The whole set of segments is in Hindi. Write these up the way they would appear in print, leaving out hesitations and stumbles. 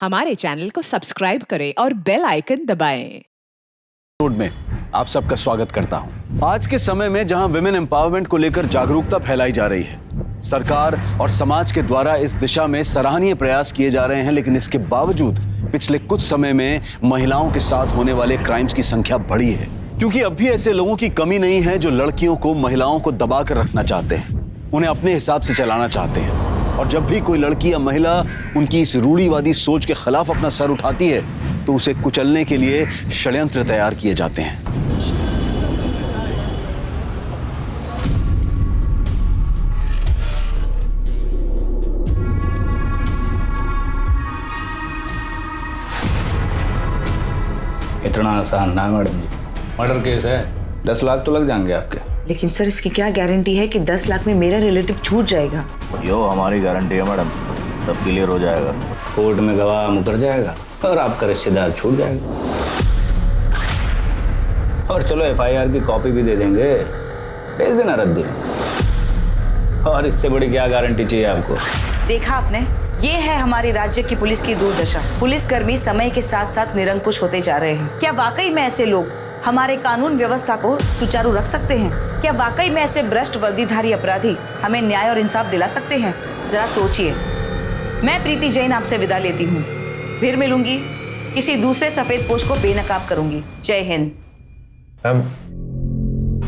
हमारे चैनल को सब्सक्राइब करें और बेल आइकन दबाएं। में आप सबका स्वागत करता हूं। आज के समय में जहां विमेन एम्पावरमेंट को लेकर जागरूकता फैलाई जा रही है, सरकार और समाज के द्वारा इस दिशा में सराहनीय प्रयास किए जा रहे हैं, लेकिन इसके बावजूद पिछले कुछ समय में महिलाओं के साथ होने वाले क्राइम्स की संख्या बढ़ी है। क्योंकि अब भी ऐसे लोगों की कमी नहीं है जो लड़कियों को, महिलाओं को दबा कर रखना चाहते हैं, उन्हें अपने हिसाब से चलाना चाहते हैं। और जब भी कोई लड़की या महिला उनकी इस रूढ़िवादी सोच के खिलाफ अपना सर उठाती है तो उसे कुचलने के लिए षड्यंत्र तैयार किए जाते हैं। इतना आसान ना मैडम जी, मर्डर केस है, 10 लाख तो लग जाएंगे आपके। लेकिन सर इसकी क्या गारंटी है कि 10 लाख में मेरा रिलेटिव छूट जाएगा? यो हमारी गारंटी है मैडम, सब क्लियर हो जाएगा। कोर्ट में गवाह मुकर जाएगा और आपका रिश्तेदार छूट जाएगा। और चलो FIR की कॉपी भी दे देंगे, भेज देना रद्दी। और इससे बड़ी क्या गारंटी चाहिए आपको? देखा आपने, ये है हमारे राज्य की पुलिस की दुर्दशा। पुलिसकर्मी समय के साथ साथ निरंकुश होते जा रहे हैं। क्या वाकई में ऐसे लोग हमारे कानून व्यवस्था को सुचारू रख सकते हैं? क्या वाकई में ऐसे भ्रष्ट वर्दीधारी अपराधी हमें न्याय और इंसाफ दिला सकते हैं? जरा सोचिए। मैं प्रीति जैन आपसे विदा लेती हूँ। फिर मिलूंगी, किसी दूसरे सफेद पोश को बेनकाब करूंगी। जय हिंद। मैम,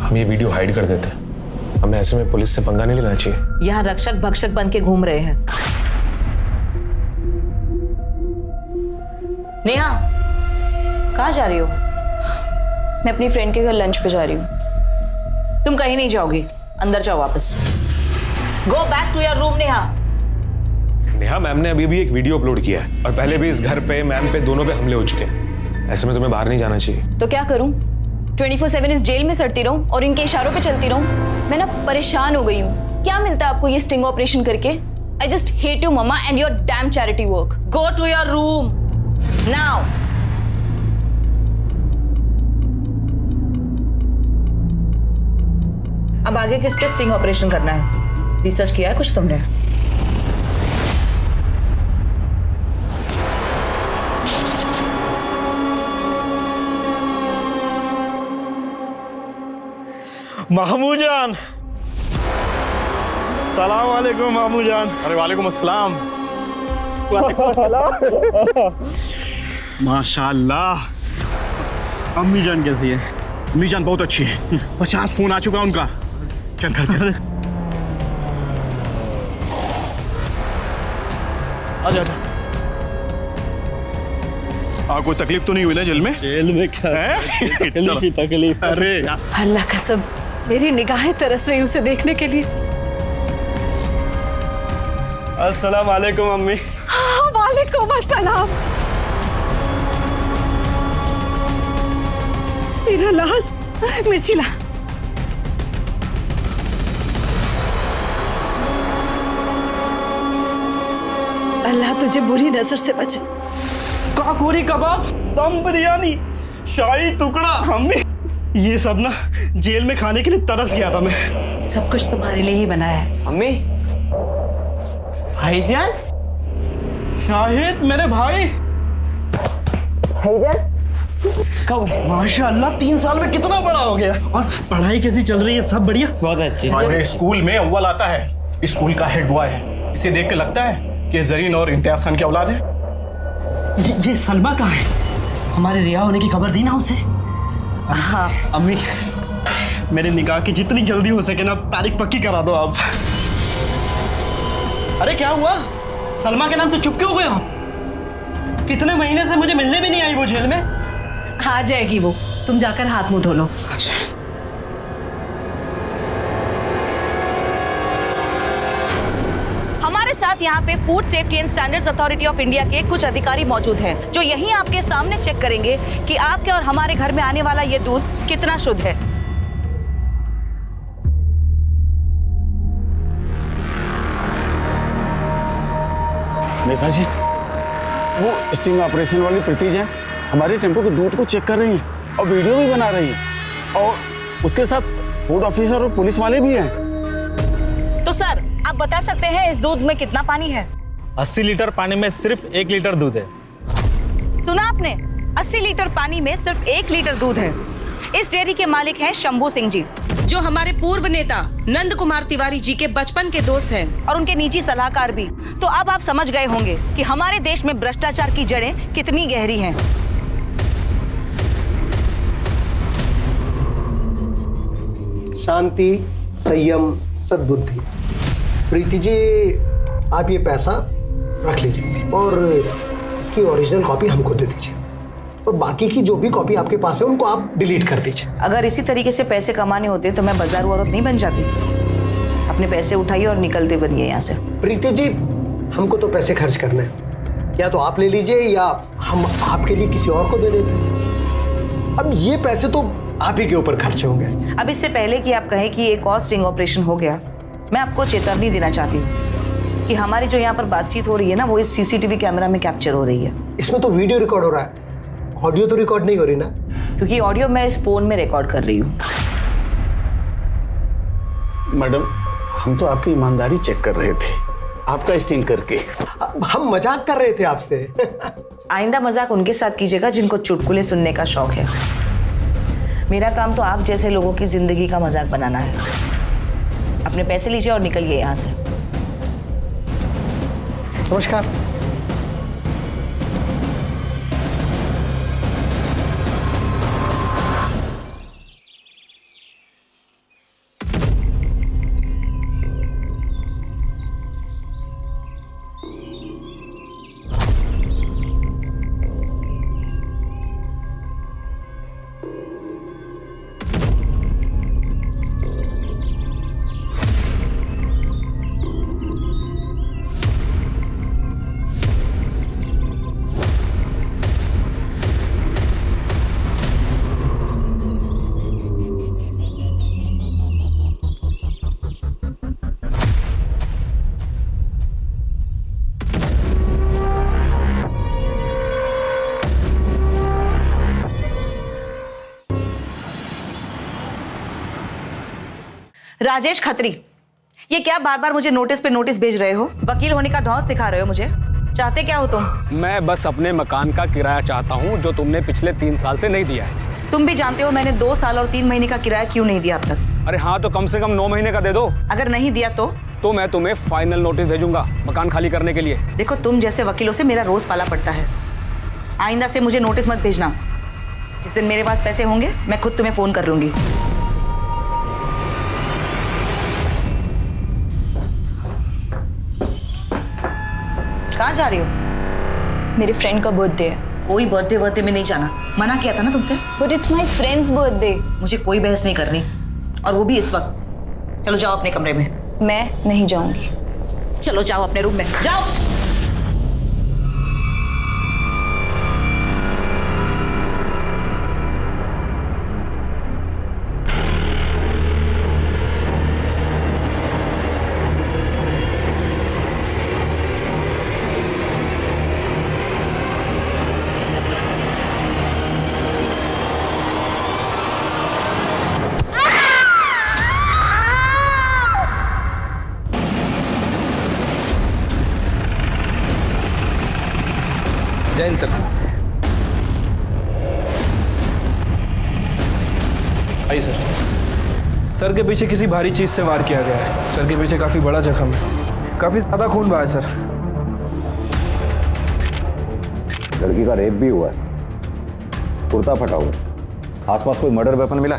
हम ये वीडियो हाइड कर देते हैं। हमें ऐसे में पुलिस से पंगा नहीं लेना चाहिए। यहाँ रक्षक भक्षक बन के घूम रहे हैं। नेहा, कहाँ जा रही हो? मैं अपनी फ्रेंड के घर लंच पे जा रही हूँ। तुम कहीं नहीं जाओगी, अंदर जाओ वापस। Go back to your room Neha. Neha, ma'am ने अभी भी एक वीडियो अपलोड किया है और पहले भी इस घर पे, मैम पे, दोनों पे हमले हो चुके हैं। ऐसे में तुम्हें बाहर नहीं जाना चाहिए। तो क्या करूँ? 24/7 इस जेल में सड़ती रहूँ और इनके इशारों पे चलती रहूँ? मैं ना परेशान हो गई हूँ। क्या मिलता है आपको ये स्टिंग ऑपरेशन करके? I just hate you mama and your damn charity work. Go to your room now. अब आगे किस पे स्टिंग ऑपरेशन करना है? रिसर्च किया है कुछ तुमने? मामू जान, सलाम वालेकुम मामू जान। अरे वालेकुम अस्सलाम। माशाल्लाह। अम्मी जान कैसी है? अम्मी जान बहुत अच्छी है। 50 फोन आ चुका उनका। चल कर चल। आजा आजा। कोई तकलीफ तो नहीं हुई ना जेल में? जेल में क्या तकलीफ ही तकलीफ। अरे अल्लाह कसम, मेरी निगाहें तरस रही उसे देखने के लिए। अस्सलाम वालेकुम अम्मी। वालेकुम अस्सलाम। मेरा लाल, मिर्ची ला। अल्लाह तुझे बुरी नजर से बचे। काकोरी कबाब, दम बिरयानी, शाही टुकड़ा। अम्मी, ये सब ना जेल में खाने के लिए तरस गया था मैं। सब कुछ तुम्हारे लिए ही बनाया है। अम्मी, भाईजान, शाहिद मेरे भाई। भाईजान कब? माशाअल्लाह 3 साल में कितना बड़ा हो गया। और पढ़ाई कैसी चल रही है? सब बढ़िया? बहुत अच्छी। हमारे स्कूल में अव्वल आता है, स्कूल का हेड बॉय है। इसे देख के लगता है कि जरीन और इम्तियाज खान की औलाद है। ये सलमा कहाँ है? हमारे रिहा होने की खबर दी ना उसे? हाँ अम्मी, मेरे निकाह की जितनी जल्दी हो सके ना तारीख पक्की करा दो आप। अरे क्या हुआ? सलमा के नाम से चुप क्यों हो गए हो? कितने महीने से मुझे मिलने भी नहीं आई वो जेल में। आ जाएगी वो, तुम जाकर हाथ मुंह धो लो। हमारे साथ यहाँ पे food safety and standards authority of India के कुछ अधिकारी मौजूद हैं, जो यहीं आपके सामने चेक करेंगे कि आपके और हमारे घर में आने वाला ये दूध कितना शुद्ध है। मेघा जी, वो स्टिंग ऑपरेशन वाली प्रीति जैन हमारे टेम्पो के दूध को चेक कर रही हैं और वीडियो भी बना रही हैं, और उसके साथ फूड ऑफिसर और पुलिस वाले भी हैं। तो सर, आप बता सकते हैं इस दूध में कितना पानी है? 80 लीटर पानी में सिर्फ 1 लीटर दूध है। सुना आपने? 80 लीटर पानी में सिर्फ 1 लीटर दूध है। इस डेयरी के मालिक हैं शंभू सिंह जी, जो हमारे पूर्व नेता नंद कुमार तिवारी जी के बचपन के दोस्त हैं और उनके निजी सलाहकार भी। तो अब आप समझ गए होंगे कि हमारे देश में भ्रष्टाचार की जड़ें कितनी गहरी हैं। शांति, संयम, सद्बुद्धि। प्रीति जी, आप ये पैसा रख लीजिए और इसकी ओरिजिनल कॉपी हमको दे दीजिए, और बाकी की जो भी कॉपी आपके पास है उनको आप डिलीट कर दीजिए। अगर इसी तरीके से पैसे कमाने होते तो मैं बाजारू औरत नहीं बन जाती। अपने पैसे उठाइए और निकलते बनिए यहाँ से। प्रीति जी, हमको तो पैसे खर्च करने हैं, या तो आप ले लीजिए या हम आपके लिए किसी और को दे देते हैं। अब ये पैसे तो आप ही के ऊपर खर्च होंगे। अब इससे पहले कि आप कहें कि एक और स्टिंग ऑपरेशन हो गया, मैं आपको चेतावनी देना चाहती हूँ कि हमारी जो यहाँ पर बातचीत हो रही है ना, वो इस सीसीटीवी कैमरा में कैप्चर हो रही है। इसमें तो वीडियो रिकॉर्ड हो रहा है, ऑडियो तो रिकॉर्ड नहीं हो रही ना? क्योंकि ऑडियो मैं इस फोन में रिकॉर्ड कर रही हूँ। मैडम, हम तो आपकी ईमानदारी चेक कर रहे थे, आपका स्टिंग करके। हम मजाक कर रहे थे आपसे। आइंदा मजाक उनके साथ कीजिएगा जिनको चुटकुले सुनने का शौक है। मेरा काम तो आप जैसे लोगों की जिंदगी का मजाक बनाना है। अपने पैसे लीजिए और निकलिए यहाँ से। नमस्कार। राजेश खत्री, ये क्या बार बार मुझे नोटिस पे नोटिस भेज रहे हो? वकील होने का धौंस दिखा रहे हो मुझे? चाहते क्या हो तुम? मैं बस अपने मकान का किराया चाहता हूँ, जो तुमने पिछले 3 साल से नहीं दिया है। तुम भी जानते हो मैंने 2 साल और 3 महीने का किराया क्यों नहीं दिया अब तक। अरे हाँ, तो कम से कम 9 महीने का दे दो। अगर नहीं दिया तो मैं तुम्हें फाइनल नोटिस भेजूंगा मकान खाली करने के लिए। देखो, तुम जैसे वकीलों से मेरा रोज पाला पड़ता है। आइंदा से मुझे नोटिस मत भेजना। जिस दिन मेरे पास पैसे होंगे मैं खुद तुम्हें फोन कर लूंगी। कहाँ जा रही हो? मेरे फ्रेंड का बर्थडे है। कोई बर्थडे में नहीं जाना, मना किया था ना तुमसे। But it's my friends birthday. मुझे कोई बहस नहीं करनी, और वो भी इस वक्त। चलो जाओ अपने कमरे में। मैं नहीं जाऊंगी। चलो जाओ अपने रूम में, जाओ। जैन सर। आइए सर। सर के पीछे किसी भारी चीज से वार किया गया है। सर के पीछे काफी बड़ा जख्म है, काफी ज्यादा खून बहा है सर। लड़की का रेप भी हुआ है, कुर्ता फटा हुआ। आसपास कोई मर्डर वेपन मिला?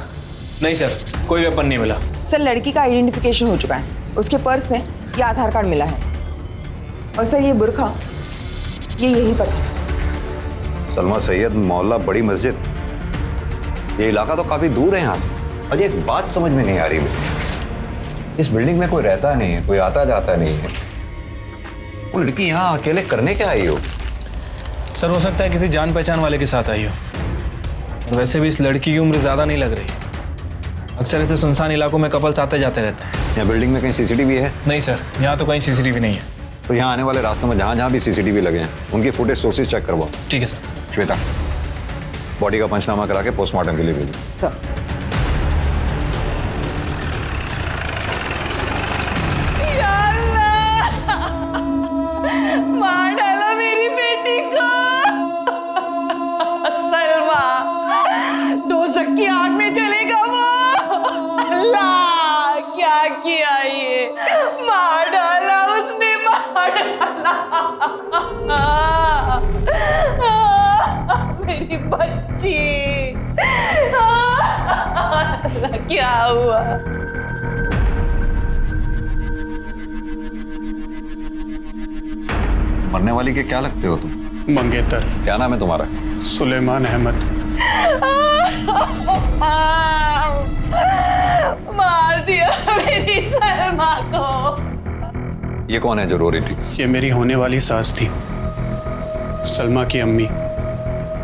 नहीं सर, कोई वेपन नहीं मिला। सर, लड़की का आइडेंटिफिकेशन हो चुका है। उसके पर्स से ये आधार कार्ड मिला है, और सर ये बुर्का ये यहीं पर था। सलमा सैयद मोहल्ला बड़ी मस्जिद, ये इलाका तो काफी दूर है यहाँ से। अजय, एक बात समझ में नहीं आ रही मुझे, इस बिल्डिंग में कोई रहता नहीं है, कोई आता जाता नहीं है। वो लड़की यहाँ अकेले करने क्या आई हो? सर, हो सकता है किसी जान पहचान वाले के साथ आई हो। और वैसे भी इस लड़की की उम्र ज्यादा नहीं लग रही। अक्सर ऐसे सुनसान इलाकों में कपल्स आते जाते रहते हैं। यहाँ बिल्डिंग में कहीं सीसीटीवी है? नहीं सर, यहाँ तो कहीं सीसीटीवी नहीं है। तो यहाँ आने वाले रास्तों में जहाँ जहाँ भी सीसीटीवी लगे हैं उनकी फुटेज सोर्सेज चेक करवाओ। ठीक है सर। श्वेता, बॉडी का पंचनामा करा के पोस्टमार्टम के लिए भेजो। सर। मार डाला मेरी बेटी को। जी क्या हुआ? मरने वाली के क्या लगते हो तुम? मंगेतर। क्या नाम है तुम्हारा? सुलेमान अहमद। मार दिया मेरी सलमा को। ये कौन है जो रो रही थी? ये मेरी होने वाली सास थी, सलमा की अम्मी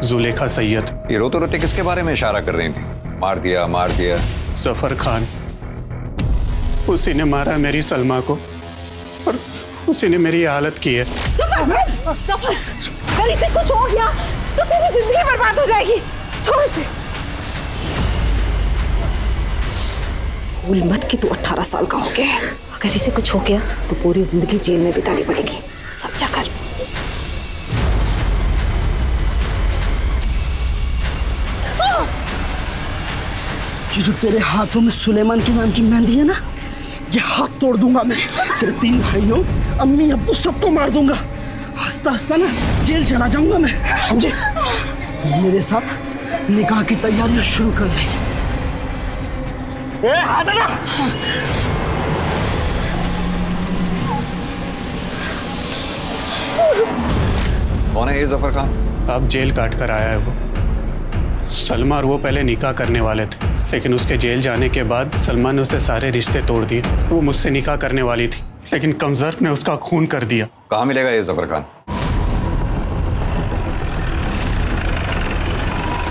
जुलेखा सैयद। ये रोते रोते किसके बारे में इशारा कर रही थी? मार दिया मार दिया। जफर खान, उसी ने मारा मेरी सलमा को और उसी ने मेरी हालत की है। सफर, अगर इसे कुछ हो गया तो तेरी जिंदगी बर्बाद हो जाएगी। छोड़ इसे। भूल मत कि तू 18 साल का हो गया है। अगर इसे कुछ हो गया तो पूरी जिंदगी जेल में बितानी पड़ेगी, समझा कर। ये जो तेरे हाथों में सुलेमान के नाम की मेहंदी है ना, ये हाथ तोड़ दूंगा मैं। तेरे 3 भाइयों, अम्मी, अब्बू सबको मार दूंगा। हंसता हंसता ना जेल चला जाऊंगा मैं, समझे? मेरे साथ निकाह की तैयारियां शुरू कर दे। हाथ हटा। कौन है ये जफर खान? अब जेल काट कर आया है वो। सलमा और वो पहले निकाह करने वाले थे, लेकिन उसके जेल जाने के बाद सलमा ने उससे सारे रिश्ते तोड़ दिए। वो मुझसे निकाह करने वाली थी, लेकिन कमजर ने उसका खून कर दिया। कहाँ मिलेगा ये जफर खान?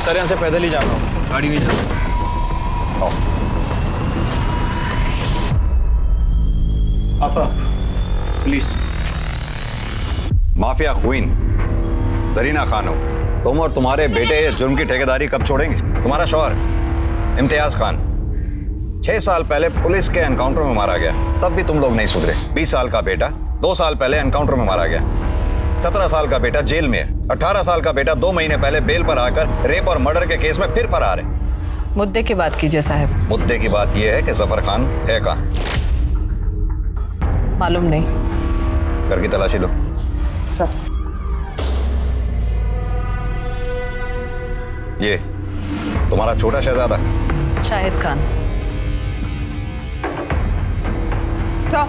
सर यहाँ से पैदल ही जाना होगा, गाड़ी नहीं जाना। आपा please. Mafia queen Zarina Khan हो तुम, और तुम्हारे बेटे इस जुर्म की ठेकेदारी कब छोड़ेंगे? तुम्हारा शौहर इम्तियाज खान 6 साल पहले पुलिस के एनकाउंटर में मारा गया, तब भी तुम लोग नहीं सुधरे। 20 साल का बेटा 2 साल पहले एनकाउंटर में मारा गया। 17 साल का बेटा जेल में है। 18 साल का बेटा 2 महीने पहले बेल पर आकर रेप और मर्डर के केस में फिर फरार है। मुद्दे की बात कीजिए साहब। मुद्दे की बात यह है कि जफर खान है कहाँ? मालूम नहीं। घर की तलाशी लो। सर। ये तुम्हारा छोटा शहजादा शाहिद खान। सर,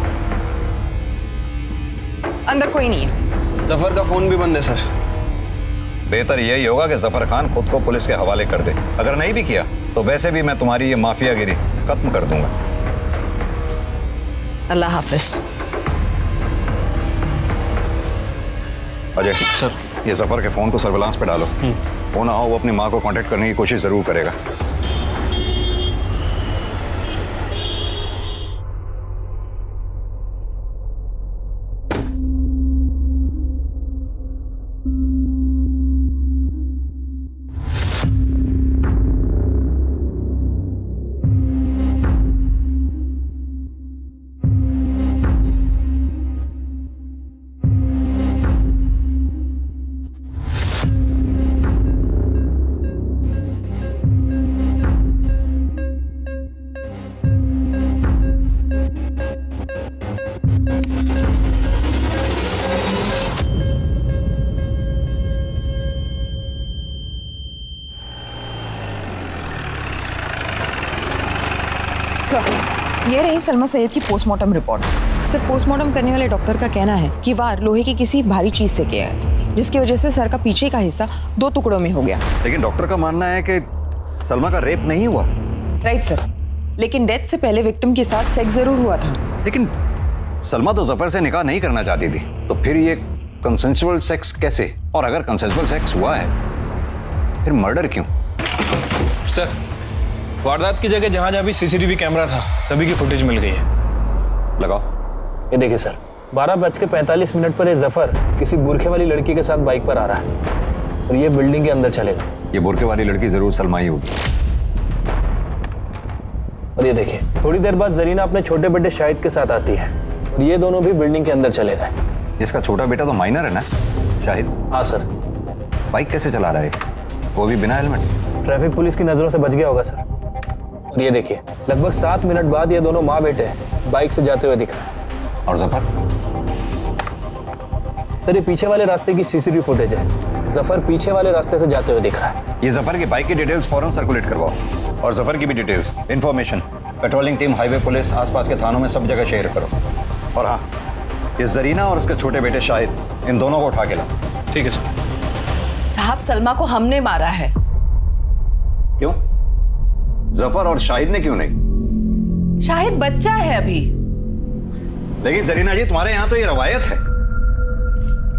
अंदर कोई नहीं है। जफर का फोन भी बंद है सर। बेहतर यही होगा कि जफर खान खुद को पुलिस के हवाले कर दे। अगर नहीं भी किया तो वैसे भी मैं तुम्हारी ये माफियागिरी खत्म कर दूंगा। अल्लाह हाफिज। अजय सर, ये जफर के फोन को सर्विलांस पे डालो। हो ना हो वो अपनी माँ को कांटेक्ट करने की कोशिश जरूर करेगा। सर, ये रही सलमा सैयद की पोस्टमार्टम रिपोर्ट। सर, पोस्टमार्टम करने वाले डॉक्टर का कहना है कि वार लोहे की किसी भारी चीज से किया है, जिसकी वजह से सर का पीछे का हिस्सा 2 टुकड़ों में हो गया। लेकिन डॉक्टर का मानना है कि सलमा का रेप नहीं हुआ। राइट सर, लेकिन डेथ से पहले विक्टिम के साथ सेक्स जरूर हुआ था। लेकिन सलमा तो जफर से निकाह नहीं करना चाहती थी, तो फिर ये कंसेंसुअल सेक्स कैसे? और अगर कंसेंसुअल सेक्स हुआ है फिर मर्डर क्यों? सर, वारदात की जगह जहां भी सीसीटीवी कैमरा था सभी की फुटेज मिल गई है। लगाओ। ये देखिए सर, 12:45 पर ये जफर किसी बुरखे वाली लड़की के साथ बाइक पर आ रहा है और ये बिल्डिंग के अंदर चलेगा। ये बुरखे वाली लड़की जरूर सलमा ही होगी। और ये देखिए, थोड़ी देर बाद जरीना अपने छोटे बेटे शाहिद के साथ आती है और ये दोनों भी बिल्डिंग के अंदर चले गए। इसका छोटा बेटा तो माइनर है ना शाहिद? हाँ सर। बाइक कैसे चला रहा है, वो भी बिना हेलमेट? ट्रैफिक पुलिस की नजरों से बच गया होगा सर। और ये देखिए, लगभग 7 मिनट बाद ये दोनों माँ बेटे बाइक से जाते हुए दिख रहे हैं। और जफर? सर, ये पीछे वाले रास्ते की सीसीटीवी फुटेज है। जफर पीछे वाले रास्ते से जाते हुए दिख रहा है। ये जफर की बाइक की डिटेल्स फौरन सर्कुलेट करवाओ और जफर की भी details, information patrolling team, highway police, आसपास के थानों में सब जगह शेयर करो। और हाँ, ये जरीना और उसके छोटे बेटे शाहिद, इन दोनों को उठा के लाओ। ठीक है सर। साहब, सलमा को हमने मारा है। क्यों? जफर और शाहिद ने क्यों नहीं? शाहिद बच्चा है अभी। लेकिन जरीना जी, तुम्हारे यहां तो ये रवायत है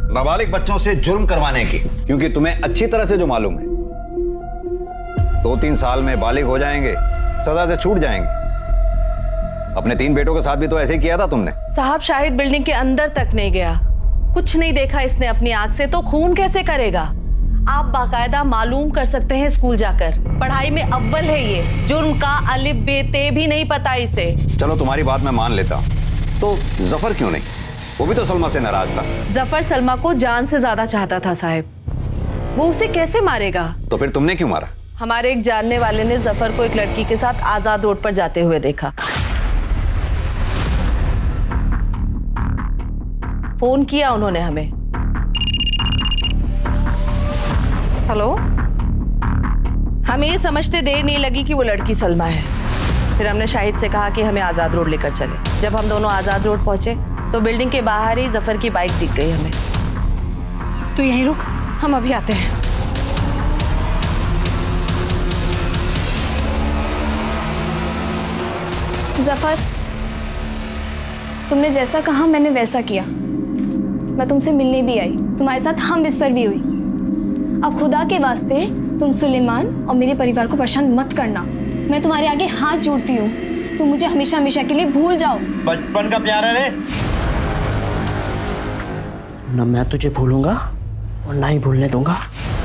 नाबालिग बच्चों से जुर्म करवाने की, क्योंकि तुम्हें अच्छी तरह से जो मालूम है 2-3 साल में बालिग हो जाएंगे, सजा से छूट जाएंगे। अपने 3 बेटों के साथ भी तो ऐसे ही किया था तुमने। साहब, शाहिद बिल्डिंग के अंदर तक नहीं गया, कुछ नहीं देखा इसने अपनी आंख से, तो खून कैसे करेगा? आप बाकायदा मालूम कर सकते हैं स्कूल जाकर। पढ़ाई में अव्वल है ये, जुर्म का अलिफ बे ते भी नहीं पता इसे। चलो तुम्हारी बात मैं मान लेता हूं, तो जफर क्यों नहीं? वो भी तो सलमा से नाराज था। जफर सलमा को जान से ज्यादा चाहता था साहब, वो उसे कैसे मारेगा? तो फिर तुमने क्यों मारा? हमारे एक जानने वाले ने जफर को एक लड़की के साथ आजाद रोड पर जाते हुए देखा। फोन किया उन्होंने हमें। हेलो, हमें ये समझते देर नहीं लगी कि वो लड़की सलमा है। फिर हमने शाहिद से कहा कि हमें आजाद रोड लेकर चले। जब हम दोनों आजाद रोड पहुंचे तो बिल्डिंग के बाहर ही जफर की बाइक दिख गई हमें। तू यहीं रुक, हम अभी आते हैं। जफर, तुमने जैसा कहा मैंने वैसा किया। मैं तुमसे मिलने भी आई, तुम्हारे साथ हम बिस्तर भी हुई। अब खुदा के वास्ते तुम सुलेमान और मेरे परिवार को परेशान मत करना। मैं तुम्हारे आगे हाथ जोड़ती हूँ, तुम मुझे हमेशा हमेशा के लिए भूल जाओ। बचपन का प्यार है ना, मैं तुझे भूलूंगा और ना ही भूलने दूंगा।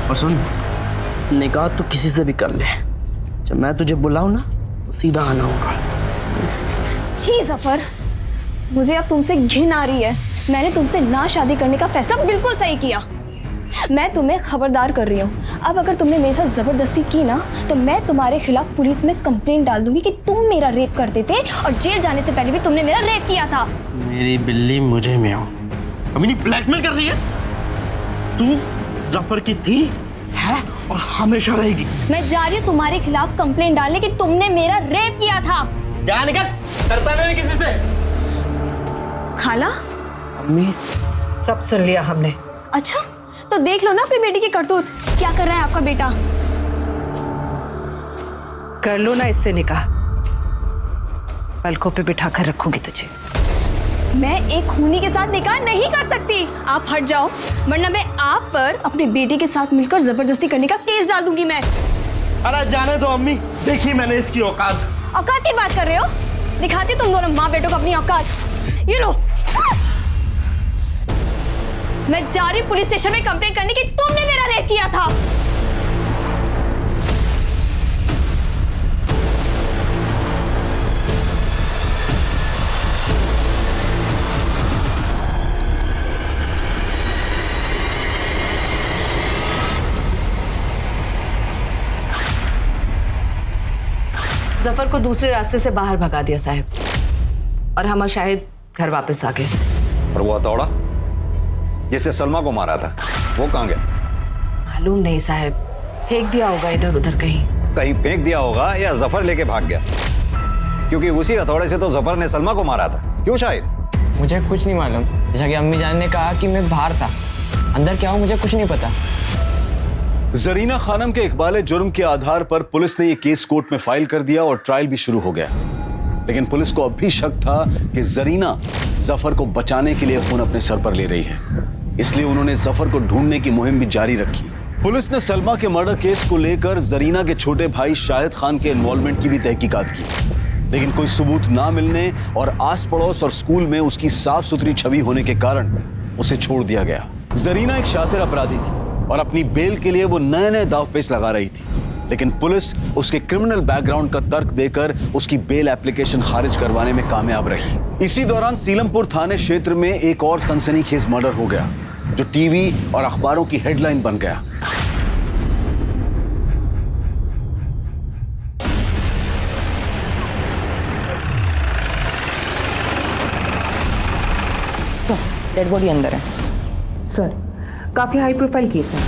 और सुन, निकाह तो किसी से भी कर ले, जब मैं तुझे बुलाऊं ना तो सीधा आना होगा। छी जफर, मुझे अब तुमसे घिन आ रही है। मैंने तुमसे ना शादी करने का फैसला बिल्कुल सही किया। मैं तुम्हें खबरदार कर रही हूँ, अब अगर तुमने मेरे साथ जबरदस्ती की ना तो मैं तुम्हारे खिलाफ पुलिस में कंप्लेंट डाल दूंगी कि तुम मेरा रेप करते थे और जेल जाने से पहले भी तुमने मेरा रेप किया था। मेरी बिल्ली मुझे में हो, अभी नहीं ब्लैकमेल कर रही है। तू जफर की थी, है और हमेशा रहेगी। मैं जा रही हूँ तुम्हारे खिलाफ कंप्लेंट डालने कि तुमने मेरा रेप किया था। क्या निकल, डरता नहीं किसी से। खाला, अम्मी, सब सुन लिया हमने। अच्छा, तो देख लो ना अपनी बेटी की करतूत, क्या कर रहा है आपका बेटा। कर लो ना इससे निकाह, पलकों पे बिठा कर रखूंगी तुझे। मैं एक खूनी के साथ निकाह नहीं कर सकती, आप हट जाओ, वरना मैं आप पर अपनी बेटी के साथ मिलकर जबरदस्ती करने का केस डाल दूंगी मैं। अरे जाने दो अम्मी, देखी मैंने इसकी औकात। औकात की बात कर रहे हो? दिखाती तुम दोनों माँ बेटों को अपनी औकात। ये लो, मैं जा रही पुलिस स्टेशन में कंप्लेंट करने की तुमने मेरा रेप किया था। जफर को दूसरे रास्ते से बाहर भगा दिया साहब, और हम और शाहिद घर वापस आ गए। और वो हथौड़ा जिससे सलमा को मारा था, वो कहाँ गया? मालूम नहीं साहब, फेंक दिया होगा इधर उधर कहीं फेंक दिया होगा या जफर लेके भाग गया, क्योंकि उसी हथौड़े से तो जफर ने सलमा को मारा था। क्यों शाहिद? मुझे कुछ नहीं मालूम, जैसा कि अम्मी जान ने कहा कि मैं बाहर था, अंदर क्या हूँ मुझे कुछ नहीं पता। जरीना खानम के इकबाल जुर्म के आधार पर पुलिस ने यह केस कोर्ट में फाइल कर दिया और ट्रायल भी शुरू हो गया। लेकिन पुलिस को अब भी शक था कि जरीना जफर को बचाने के लिए खून अपने सर पर ले रही है, इसलिए उन्होंने जफर को ढूंढने की मुहिम भी जारी रखी। पुलिस ने सलमा के मर्डर केस को लेकर जरीना के छोटे भाई शाहिद खान के इन्वॉल्वमेंट की भी तहकीकात की, लेकिन कोई सबूत ना मिलने और आस पड़ोस और स्कूल में उसकी साफ सुथरी छवि होने के कारण उसे छोड़ दिया गया। जरीना एक शातिर अपराधी थी और अपनी बेल के लिए वो नए नए दावपेच लगा रही थी, लेकिन पुलिस उसके क्रिमिनल बैकग्राउंड का तर्क देकर उसकी बेल एप्लीकेशन खारिज करवाने में कामयाब रही। इसी दौरान सीलमपुर थाने क्षेत्र में एक और सनसनीखेज मर्डर हो गया, जो टीवी और अखबारों की हेडलाइन बन गया। सर, डेड बॉडी अंदर है। सर, काफी हाई प्रोफाइल केस है।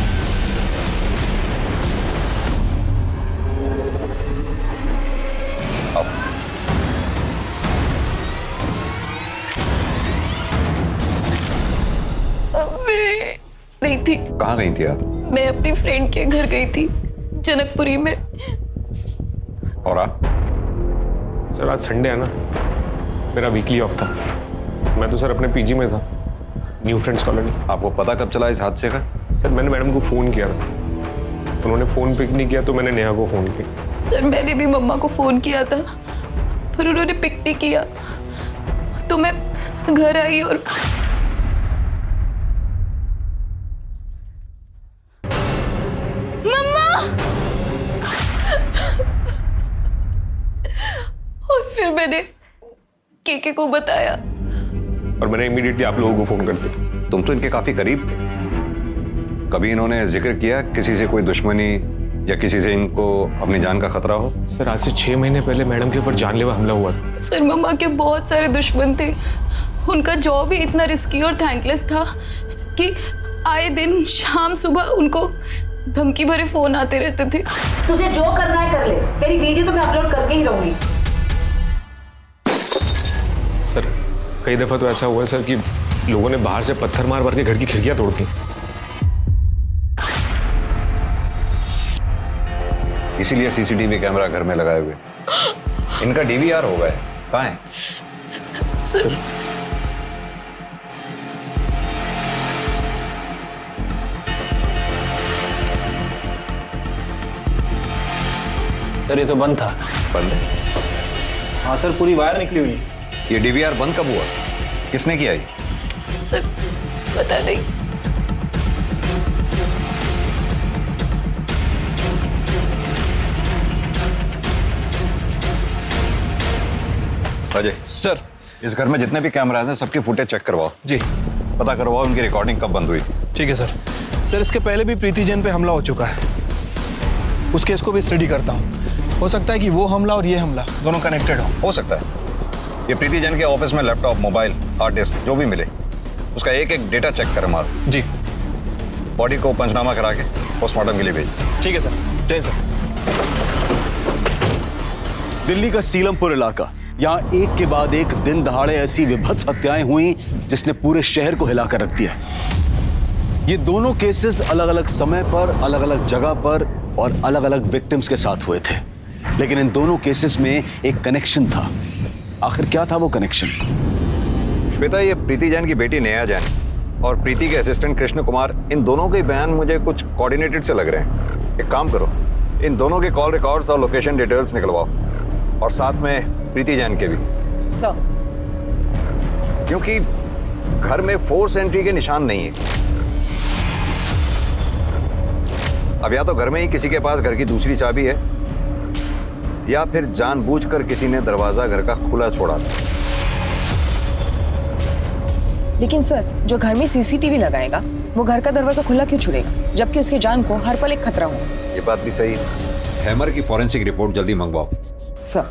कहाँ गई थी आप? मैं अपनी फ्रेंड के घर गई थी, जनकपुरी में। और आप? सर आज संडे है ना, मेरा वीकली ऑफ था। मैं तो सर अपने पीजी में था, न्यू फ्रेंड्स कॉलोनी। आपको पता कब चला इस हादसे का? सर मैंने मैडम को फ़ोन किया था, उन्होंने फ़ोन पिक नहीं किया तो मैंने नेहा को फ़ोन किया। सर मैंने भी मम्मा को फ़ोन किया था, पर उन्होंने पिक नहीं किया, तो मैं घर आई और फिर मैंने केके को बताया और मैंने इमीडिएटली आप लोगों को फोन कर दिया। तुम तो इनके काफी करीब थे। कभी इन्होंने जिक्र किया किसी से कोई दुश्मनी या किसी से इनको अपनी जान का खतरा हो? सर आज से 6 महीने पहले मैडम के ऊपर जानलेवा हमला हुआ था। सर मम्मा के बहुत सारे दुश्मन थे, उनका जॉब ही इतना रिस्की और थैंकलेस था कि आए दिन शाम सुबह उनको धमकी भरे फोन आते रहते थे। तुझे जो करना है कर ले, तेरी वीडियो तो मैं अपलोड करके ही रहूंगी। सर कई दफा तो ऐसा हुआ है सर कि लोगों ने बाहर से पत्थर मार मार के घर की खिड़कियां तोड़ दी। इसीलिए सीसीटीवी कैमरा घर में लगाए हुए थे। इनका डीवीआर हो गया, कहाँ है? सर सर ये तो बंद था। बंद है? हाँ सर, पूरी वायर निकली हुई है। ये डीवीआर बंद कब हुआ? किसने किया ये? सर पता नहीं। अजय सर, इस घर में जितने भी कैमराज हैं सबके फुटेज चेक करवाओ। जी। पता करवाओ उनकी रिकॉर्डिंग कब बंद हुई थी। ठीक है सर। सर इसके पहले भी प्रीति जैन पे हमला हो चुका है, उस केस को भी स्टडी करता हूँ। हो सकता है कि वो हमला और ये हमला दोनों कनेक्टेड हो सकता है। ये प्रीति जैन के ऑफिस में लैपटॉप, मोबाइल, हार्ड डिस्क जो भी मिले उसका एक एक डेटा चेक कर मारो। जी। बॉडी को पंचनामा करा के पोस्टमार्टम के लिए भेज। ठीक है सर। जय सर। दिल्ली का सीलमपुर इलाका, यहाँ एक के बाद एक दिन दहाड़े ऐसी विभत्स हत्याएं हुई जिसने पूरे शहर को हिलाकर रख दिया। ये दोनों केसेस अलग अलग समय पर, अलग अलग जगह पर और अलग अलग विक्टिम्स के साथ हुए थे, लेकिन इन दोनों केसेस में एक कनेक्शन था। आखिर क्या था वो कनेक्शन? श्वेता, ये प्रीति जैन की बेटी नेहा जैन और प्रीति के असिस्टेंट कृष्ण कुमार, इन दोनों के बयान मुझे कुछ कोऑर्डिनेटेड से लग रहे हैं। एक काम करो, इन दोनों के कॉल रिकॉर्ड्स और लोकेशन डिटेल्स निकलवाओ और साथ में प्रीति जैन के भी। सर, क्योंकि घर में फोर्स एंट्री के निशान नहीं है। अब या तो घर में ही किसी के पास घर की दूसरी चाबी है या फिर जानबूझकर किसी ने दरवाजा घर का खुला छोड़ा था। लेकिन सर, जो घर में सीसीटीवी लगाएगा वो घर का दरवाजा खुला क्यों छोड़ेगा, जबकि उसकी जान को हर पल एक खतरा हो? ये बात भी सही है। हैमर की फॉरेंसिक रिपोर्ट जल्दी मंगवाओ। सर।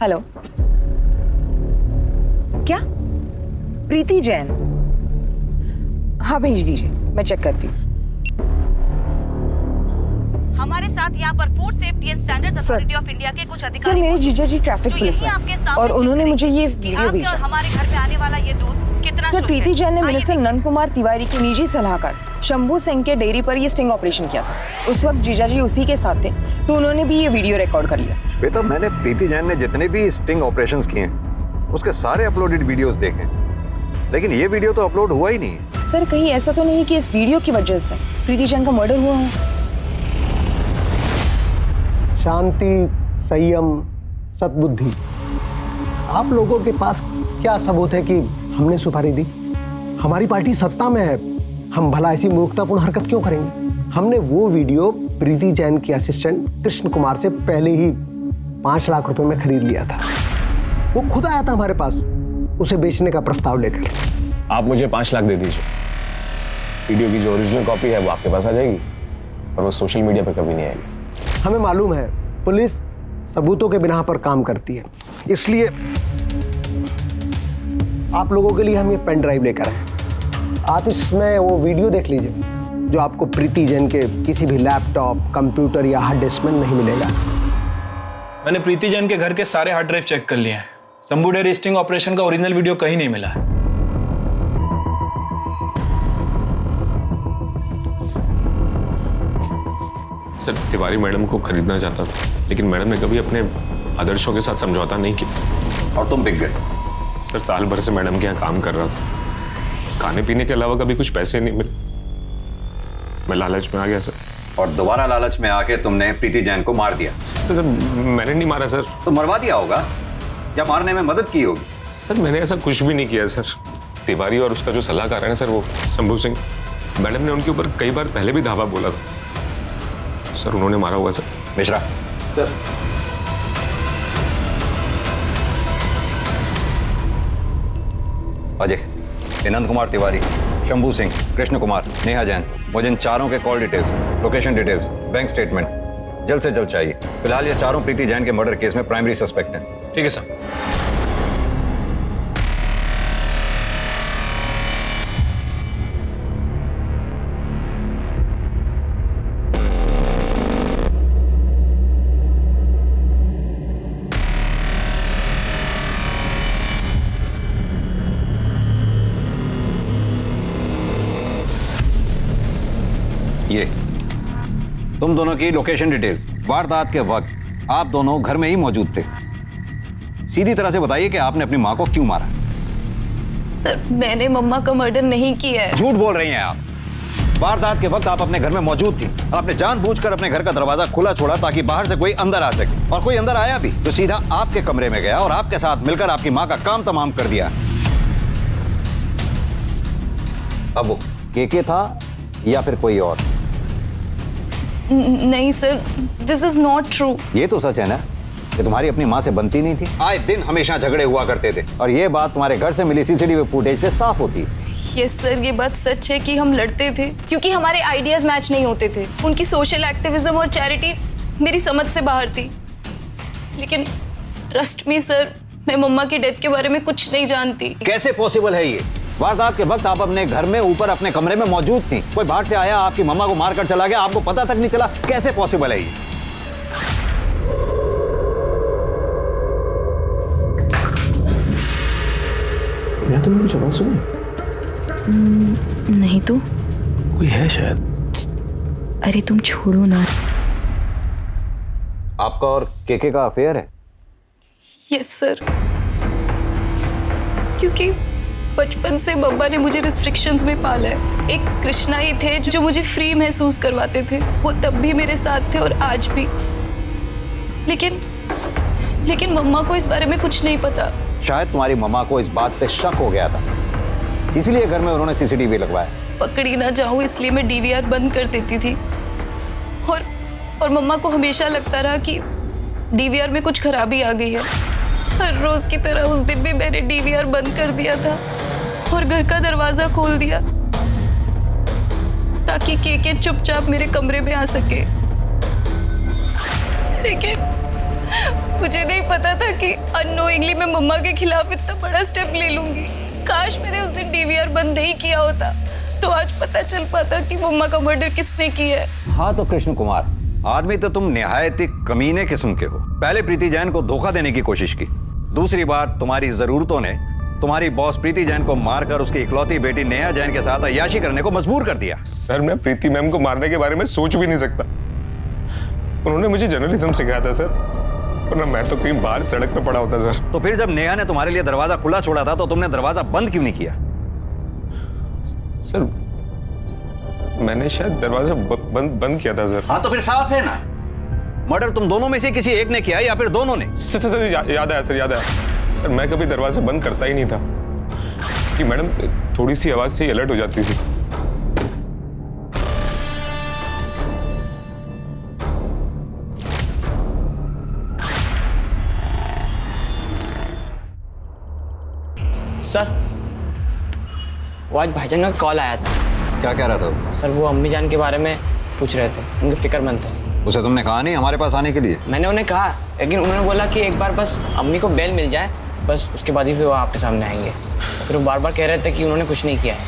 हेलो, क्या? प्रीति जैन? हाँ भेज दीजिए, मैं चेक करती हूँ। हमारे साथ यहाँ पर food safety and standards authority of India के कुछ अधिकारी। सर मेरे जीजा जी ट्रैफिक पुलिस में और उन्होंने मुझे ये वीडियो भेजा। और हमारे घर पे आने वाला ये दूध कितना सर, प्रीति जैन ने मिनिस्टर नंद कुमार तिवारी के निजी सलाहकार शंभू सिंह के डेयरी पर ये स्टिंग ऑपरेशन किया था। उस वक्त जीजा जी उसी के साथ थे, तो उन्होंने भी ये वीडियो रिकॉर्ड कर लिया। श्वेता, मैंने प्रीति जैन ने जितने भी स्टिंग ऑपरेशंस किए हैं उसके सारे अपलोडेड वीडियोस देखे, लेकिन ये वीडियो तो अपलोड हुआ ही नहीं। सर कहीं ऐसा तो नहीं कि इस वीडियो की वजह से प्रीति जैन का मर्डर हुआ हो? शांति, संयम, सद्बुद्धि, आप लोगों के पास क्या सबूत है कि हमने सुपारी दी? हमारी पार्टी सत्ता में है, हम भला ऐसी मूर्खतापूर्ण हरकत क्यों करेंगे? हमने वो वीडियो प्रीति जैन के असिस्टेंट कृष्ण कुमार से पहले ही 5 लाख रुपए में खरीद लिया था। वो खुद आया था हमारे पास उसे बेचने का प्रस्ताव लेकर। आप मुझे 5 लाख दे दीजिए, वीडियो की जो ओरिजिनल कॉपी है वो आपके पास आ जाएगी। और वो सोशल मीडिया पर कभी नहीं आएगी। हमें मालूम है पुलिस सबूतों के बिना पर काम करती है, इसलिए आप लोगों के लिए हम ये पेन ड्राइव लेकर आए। आप इसमें वो वीडियो देख लीजिए जो आपको प्रीति जैन के किसी भी लैपटॉप, कंप्यूटर या हार्ड डिस्क में नहीं मिलेगा। मैंने प्रीति जैन के घर के सारे हार्ड ड्राइव चेक कर लिए हैं। शंभू डेयरी स्टिंग ऑपरेशन का ओरिजिनल वीडियो कहीं नहीं मिला है। सर, तिवारी मैडम को खरीदना चाहता था, लेकिन मैडम ने कभी अपने आदर्शों के साथ समझौता नहीं किया और तुम बिक गए। सर, साल भर से मैडम के यहाँ काम कर रहा था, खाने पीने के अलावा कभी कुछ पैसे नहीं मिले। मैं लालच में आ गया सर। और दोबारा लालच में आके तुमने प्रीति जैन को मार दिया। सर, मैंने नहीं मारा सर। तो मरवा दिया होगा या मारने में मदद की होगी। सर, मैंने ऐसा कुछ भी नहीं किया सर। तिवारी और उसका जो सलाहकार है ना सर, वो शंभू सिंह, मैडम ने उनके ऊपर कई बार पहले भी धावा बोला था सर, उन्होंने मारा हुआ सर। मिश्रा सर, अजय, आनंद कुमार तिवारी, शंभू सिंह, कृष्ण कुमार, नेहा जैन, मुझे इन चारों के call details, location details, bank statement जल्द से जल्द चाहिए। फिलहाल ये चारों प्रीति जैन के मर्डर केस में प्राइमरी सस्पेक्ट हैं। ठीक है सर। ये तुम दोनों की लोकेशन डिटेल्स। वारदात के वक्त आप दोनों घर में ही मौजूद थे। सीधी तरह से बताइए कि आपने अपनी मां को क्यों मारा। सर, मैंने मम्मा का मर्डर नहीं किया है। झूठ बोल रही हैं आप। वारदात के वक्त आप अपने घर में मौजूद थी। आपने जानबूझकर अपने घर का दरवाजा खुला छोड़ा ताकि बाहर से कोई अंदर आ सके, और कोई अंदर आया भी तो सीधा आपके कमरे में गया और आपके साथ मिलकर आपकी मां का काम तमाम कर दिया। अब वो केके था या फिर कोई और? नहीं sir, this is not true. ये तो सच है ना कि तुम्हारी अपनी माँ से बनती नहीं थी। आए दिन हमेशा झगड़े हुआ करते थे, और ये बात तुम्हारे घर से मिली सीसीटीवी फुटेज से साफ होती है। यस सर, ये बात सच है कि हम लड़ते थे क्योंकि हमारे आइडियाज मैच नहीं होते थे। उनकी सोशल एक्टिविज्म और चैरिटी मेरी समझ से बाहर थी। लेकिन ट्रस्ट मी सर, मैं मम्मा की डेथ के बारे में कुछ नहीं जानती। कैसे पॉसिबल है ये? वारदात के वक्त आप अपने घर में ऊपर अपने कमरे में मौजूद थी। कोई बाहर से आया, आपकी मम्मा को मारकर चला गया, आपको पता तक नहीं चला। कैसे पॉसिबल है ये? यहाँ तुमने कुछ आवाज सुनी? नहीं तो कोई है शायद। अरे तुम छोड़ो ना। आपका और केके का अफेयर है? यस सर, क्योंकि बचपन से मम्मा ने मुझे रिस्ट्रिक्शंस में पाला है। एक कृष्णा ही थे जो मुझे फ्री महसूस करवाते थे। वो तब भी मेरे साथ थे और आज भी। लेकिन मम्मा को इस बारे में कुछ नहीं पता। शायद तुम्हारी मम्मा को इस बात पे शक हो गया था, इसलिए घर में उन्होंने सीसीटीवी लगवाया। पकड़ी ना जाऊं इसलिए मैं डीवीआर बंद कर देती थी। और मम्मा को हमेशा लगता रहा कि डीवीआर में कुछ खराबी आ गई है। हर रोज की तरह उस दिन भी मैंने डीवीआर बंद कर दिया था और घर का दरवाजा खोल दिया ताकि केके चुपचाप मेरे कमरे में आ सके। लेकिन मुझे नहीं पता था कि अननोइंगली मैं मम्मा के खिलाफ इतना बड़ा स्टेप ले लूंगी। काश मैंने उस दिन डीवीआर बंद नहीं किया होता तो आज पता चल पाता कि मम्मा का मर्डर किसने किया है। हाँ तो कृष्ण कुमार, आदमी तो तुम निहायत ही कमीने किस्म के हो। पहले प्रीति जैन को धोखा देने की कोशिश की, दूसरी बार तुम्हारी जरूरतों ने तुम्हारी बॉस प्रीति जैन को मारकर उसकी इकलौती बेटी नेहा जैन के साथ अय्याशी करने को मजबूर कर दिया। सर, मैं प्रीति मैम को मारने के बारे में सोच भी नहीं सकता। उन्होंने मुझे जर्नलिज्म सिखाया था सर, वरना मैं तो कहीं बाहर सड़क पे पड़ा होता सर। तो फिर जब नेहा ने तुम्हारे लिए दरवाजा खुला छोड़ा था तो तुमने दरवाजा बंद क्यों नहीं किया? सर, मैंने शायद दरवाजा बंद किया था सर। हाँ तो फिर साफ है ना, मर्डर तुम दोनों में से किसी एक ने किया या फिर दोनों ने? सर, याद आया सर, याद आया सर। मैं कभी दरवाजा बंद करता ही नहीं था कि मैडम थोड़ी सी आवाज से ही अलर्ट हो जाती थी। सर, वो आज भाईजान का कॉल आया था। क्या कह रहा था? सर, वो अम्मी जान के बारे में पूछ रहे थे, उनके फिक्रमंद थे। उसे तुमने कहा नहीं हमारे पास आने के लिए? मैंने उन्हें कहा, लेकिन उन्होंने बोला कि एक बार बस अम्मी को बेल मिल जाए, बस उसके बाद ही फिर वो आपके सामने आएंगे। फिर वो बार बार कह रहे थे कि उन्होंने कुछ नहीं किया है।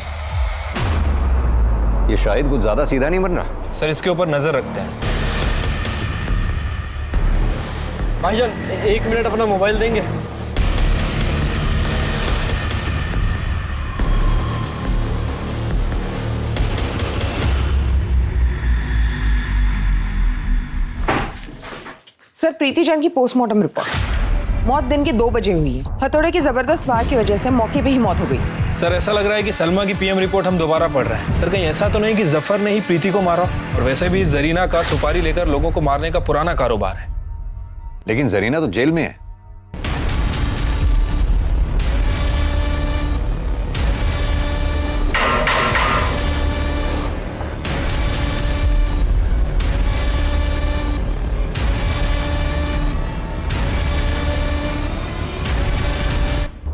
ये शायद कुछ ज्यादा सीधा नहीं बन रहा। सर इसके ऊपर नजर रखते हैं। भाईजान 1 मिनट अपना मोबाइल देंगे? सर प्रीति जैन की पोस्टमार्टम रिपोर्ट। मौत दिन के 2 बजे हुई है। हथौड़े की जबरदस्त वार की वजह से मौके पे ही मौत हो गई। सर ऐसा लग रहा है कि सलमा की पीएम रिपोर्ट हम दोबारा पढ़ रहे हैं। सर कहीं ऐसा तो नहीं कि जफर ने ही प्रीति को मारा? और वैसे भी जरीना का सुपारी लेकर लोगों को मारने का पुराना कारोबार है। लेकिन जरीना तो जेल में है।